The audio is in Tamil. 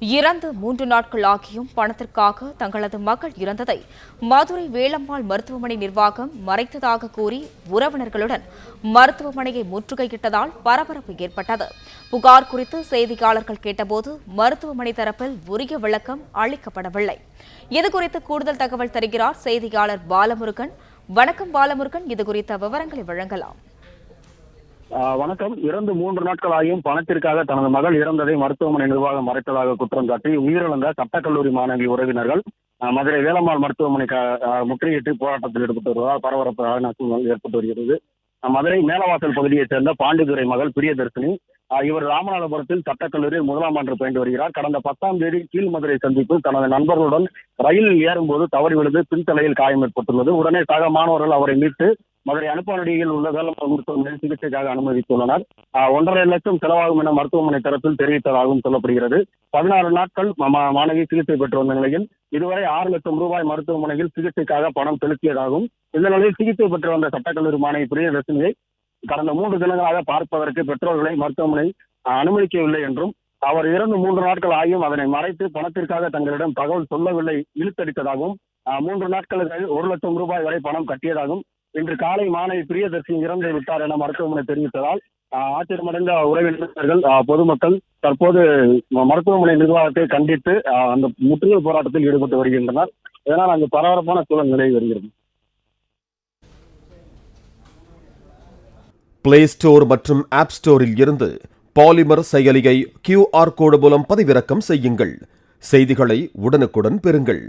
இறந்து 3 நாட்கள் ஆகியும் பணத்திற்காக தங்களது மகள் இறந்ததை மதுரை வேலம்மாள் மருத்துவமனை நிர்வாகம் மறைத்ததாக கூறி உறவினர்களுடன் மருத்துவமனையை முற்றுகையிட்டதால் பரபரப்பு ஏற்பட்டது. புகார் குறித்து செய்தியாளர்கள் கேட்டபோது மருத்துவமனை தரப்பில் உரிய விளக்கம் அளிக்கப்படவில்லை. இதுகுறித்து கூடுதல் தகவல் தருகிறார் செய்தியாளர் பாலமுருகன். வணக்கம் பாலமுருகன், இதுகுறித்த விவரங்களை வழங்கலாம். வணக்கம். இறந்து 3 நாட்கள் ஆகியும் பணத்திற்காக தனது மகள் இறந்ததை மருத்துவமனை நிர்வாகம் மறைத்ததாக குற்றம் சாட்டி உயிரிழந்த சட்டக்கல்லூரி மாணவி உறவினர்கள் மதுரை வேலம்மாள் மருத்துவமனை முற்றுகையிட்டு போராட்டத்தில் ஈடுபட்டு வருவதால் பரபரப்பான சூழ்நிலை ஏற்பட்டு வருகிறது. மதுரை மேலவாசல் பகுதியைச் சேர்ந்த பாண்டிதுரை மகள் பிரியதர்ஷினி இவர் ராமநாதபுரத்தில் சட்டக்கல்லூரியில் 1ஆம் ஆண்டு பயின்று வருகிறார். கடந்த 10ஆம் தேதி கீழ்மதுரை சந்திப்பில் தனது நண்பர்களுடன் ரயிலில் ஏறும்போது தவறி விழுந்து பின்தலையில் காயம் ஏற்பட்டுள்ளது. உடனே சக மாணவர்கள் அவரை மீட்டு மதுரை அனுப்பானடியில் உள்ள வேலம்மாள் மருத்துவமனையில் சிகிச்சைக்காக அனுமதித்துள்ளனர். 1.5 லட்சம் செலவாகும் என மருத்துவமனை தரப்பில் தெரிவித்ததாகவும் சொல்லப்படுகிறது. 16 நாட்கள் மாணவி சிகிச்சை பெற்று வந்த நிலையில் இதுவரை 6 லட்சம் ரூபாய் மருத்துவமனையில் சிகிச்சைக்காக பணம் செலுத்தியதாகவும், இந்த நிலையில் சிகிச்சை பெற்று வந்த சட்டக்கல்லூரி மாணவி பிரியதர்ஷினியை கடந்த 3 தினங்களாக பார்ப்பதற்கு பெற்றோர்களை மருத்துவமனை அனுமதிக்கவில்லை என்றும், அவர் இறந்து 3 நாட்கள் ஆகியும் அதனை மறைத்து பணத்திற்காக தங்களிடம் தகவல் சொல்லவில்லை இழுத்தடித்ததாகவும், 3 நாட்களுக்கு 1 லட்சம் ரூபாய் வரை பணம் கட்டியதாகவும், இன்று காலை மாணவி பிரியதர்ஷினி இறந்து விட்டார் என மருத்துவமனை தெரிவித்ததால் ஆச்சரியமடைந்த உறவினர்கள் பொதுமக்கள் தற்போது மருத்துவமனை நிர்வாகத்தை கண்டித்து அந்த முற்றுகை போராட்டத்தில் ஈடுபட்டு வருகின்றனர். இதனால் அங்கு பரபரப்பான சூழல் நிலவி வருகிறது. பிளே ஸ்டோர் மற்றும் ஆப் ஸ்டோரில் இருந்து பாலிமர் செயலியை QR கோடு மூலம் பதிவிறக்கம் செய்யுங்கள். செய்திகளை உடனுக்குடன் பெறுங்கள்.